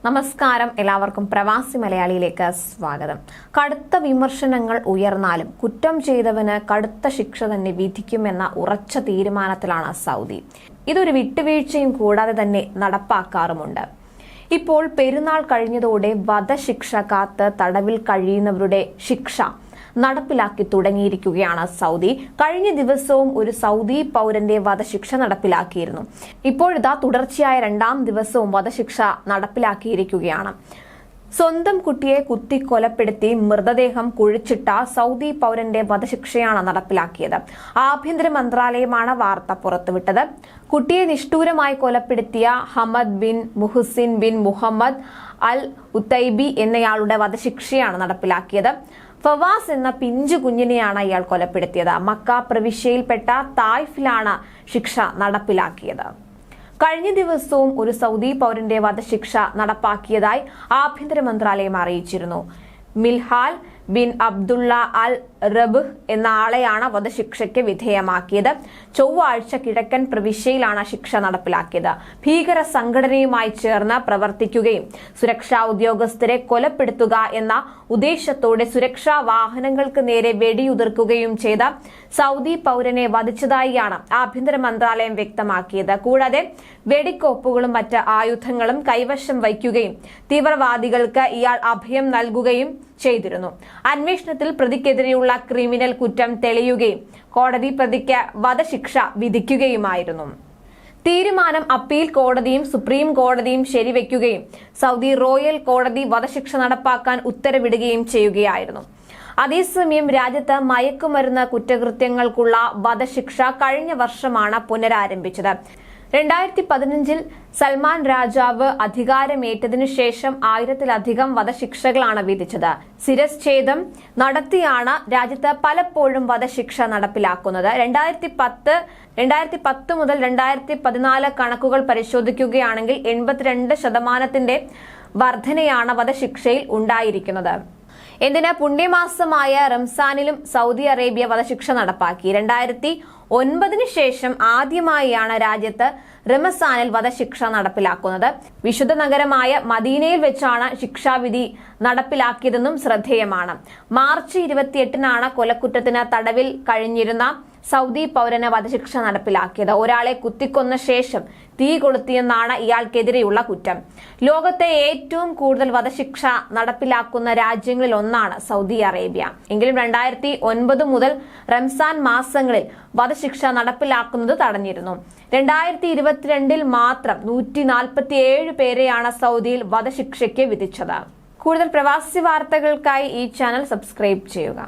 നമസ്കാരം, എല്ലാവർക്കും പ്രവാസി മലയാളിയിലേക്ക് സ്വാഗതം. കടുത്ത വിമർശനങ്ങൾ ഉയർന്നാലും കുറ്റം ചെയ്തവന് കടുത്ത ശിക്ഷ തന്നെ വിധിക്കുമെന്ന ഉറച്ച തീരുമാനത്തിലാണ് സൗദി. ഇതൊരു വിട്ടുവീഴ്ചയും കൂടാതെ തന്നെ നടപ്പാക്കാറുമുണ്ട്. ഇപ്പോൾ പെരുന്നാൾ കഴിഞ്ഞതോടെ വധശിക്ഷ കാത്ത് തടവിൽ കഴിയുന്നവരുടെ ശിക്ഷ നടപ്പിലാക്കി തുടങ്ങിയിരിക്കുകയാണ് സൗദി. കഴിഞ്ഞ ദിവസവും ഒരു സൗദി പൗരന്റെ വധശിക്ഷ നടപ്പിലാക്കിയിരുന്നു. ഇപ്പോഴിതാ തുടർച്ചയായ രണ്ടാം ദിവസവും വധശിക്ഷ നടപ്പിലാക്കിയിരിക്കുകയാണ്. സ്വന്തം കുട്ടിയെ കുത്തിക്കൊലപ്പെടുത്തി മൃതദേഹം കുഴിച്ചിട്ട സൗദി പൗരന്റെ വധശിക്ഷയാണ് നടപ്പിലാക്കിയത്. ആഭ്യന്തര മന്ത്രാലയമാണ് വാർത്ത പുറത്തുവിട്ടത്. കുട്ടിയെ നിഷ്ഠൂരമായി കൊലപ്പെടുത്തിയ Hamad bin Muhsin bin Muhammad al Utaibi എന്നയാളുടെ വധശിക്ഷയാണ് നടപ്പിലാക്കിയത്. ഫവാസ് എന്ന പിഞ്ചു കുഞ്ഞിനെയാണ് ഇയാൾ കൊലപ്പെടുത്തിയത്. മക്ക പ്രവിശ്യയിൽപ്പെട്ട തായ്ഫിലാണ് ശിക്ഷ നടപ്പിലാക്കിയത്. കഴിഞ്ഞ ദിവസവും ഒരു സൗദി പൗരന്റെ വധശിക്ഷ നടപ്പാക്കിയതായി ആഭ്യന്തര മന്ത്രാലയം അറിയിച്ചിരുന്നു. മിൽഹാൽ ബിൻ അബ്ദുള്ള അൽ റബ് എന്ന ആളെയാണ് വധശിക്ഷയ്ക്ക് വിധേയമാക്കിയത്. ചൊവ്വാഴ്ച കിഴക്കൻ പ്രവിശ്യയിലാണ് ശിക്ഷ നടപ്പിലാക്കിയത്. ഭീകര സംഘടനയുമായി ചേർന്ന് പ്രവർത്തിക്കുകയും സുരക്ഷാ ഉദ്യോഗസ്ഥരെ കൊലപ്പെടുത്തുക എന്ന ഉദ്ദേശത്തോടെ സുരക്ഷാ വാഹനങ്ങൾക്ക് നേരെ വെടിയുതിർക്കുകയും ചെയ്ത സൗദി പൗരനെ വധിച്ചതായാണ് ആഭ്യന്തര മന്ത്രാലയം വ്യക്തമാക്കിയത്. കൂടാതെ വെടിക്കോപ്പുകളും മറ്റ് ആയുധങ്ങളും കൈവശം വയ്ക്കുകയും തീവ്രവാദികൾക്ക് ഇയാൾ അഭയം നൽകുകയും ചെയ്തിരുന്നു. അന്വേഷണത്തിൽ പ്രതിക്കെതിരെയുള്ള ക്രിമിനൽ കുറ്റം തെളിയുകയും കോടതി പ്രതിക്ക് വധശിക്ഷ വിധിക്കുകയുമായിരുന്നു. തീരുമാനം അപ്പീൽ കോടതിയും സുപ്രീം കോടതിയും ശരിവെക്കുകയും സൗദി റോയൽ കോടതി വധശിക്ഷ നടപ്പാക്കാൻ ഉത്തരവിടുകയും ചെയ്യുകയായിരുന്നു. അതേസമയം രാജ്യത്ത് മയക്കുമരുന്ന് കുറ്റകൃത്യങ്ങൾക്കുള്ള വധശിക്ഷ കഴിഞ്ഞ വർഷമാണ് പുനരാരംഭിച്ചത്. 2015 സൽമാൻ രാജാവ് അധികാരമേറ്റതിനു ശേഷം 1000-ലധികം വധശിക്ഷകളാണ് വിധിച്ചത്. ശിരശ്ഛേദം നടത്തിയാണ് രാജ്യത്ത് പലപ്പോഴും വധശിക്ഷ നടപ്പിലാക്കുന്നത്. 2010 മുതൽ 2014 കണക്കുകൾ പരിശോധിക്കുകയാണെങ്കിൽ 82% വർധനയാണ് വധശിക്ഷയിൽ ഉണ്ടായിരിക്കുന്നത്. എന്തിന് പുണ്യമാസമായ റംസാനിലും സൗദി അറേബ്യ വധശിക്ഷ നടപ്പാക്കി. 2009 ശേഷം ആദ്യമായാണ് രാജ്യത്ത് റമസാനിൽ വധശിക്ഷ നടപ്പിലാക്കുന്നത്. വിശുദ്ധ നഗരമായ മദീനയിൽ വെച്ചാണ് ശിക്ഷാവിധി നടപ്പിലാക്കിയതെന്നും ശ്രദ്ധേയമാണ്. മാർച്ച് 28 കൊലക്കുറ്റത്തിന് തടവിൽ കഴിഞ്ഞിരുന്ന സൗദി പൗരന് വധശിക്ഷ നടപ്പിലാക്കിയത്. ഒരാളെ കുത്തിക്കൊന്ന ശേഷം തീ കൊളുത്തിയെന്നാണ് ഇയാൾക്കെതിരെയുള്ള കുറ്റം. ലോകത്തെ ഏറ്റവും കൂടുതൽ വധശിക്ഷ നടപ്പിലാക്കുന്ന രാജ്യങ്ങളിൽ ഒന്നാണ് സൗദി അറേബ്യ. എങ്കിലും 2009 മുതൽ റംസാൻ മാസങ്ങളിൽ വധശിക്ഷ നടപ്പിലാക്കുന്നത് തടഞ്ഞിരുന്നു. 2022 മാത്രം 147 പേരെയാണ് സൗദിയിൽ വധശിക്ഷയ്ക്ക് വിധിച്ചത്. കൂടുതൽ പ്രവാസി വാർത്തകൾക്കായി ഈ ചാനൽ സബ്സ്ക്രൈബ് ചെയ്യുക.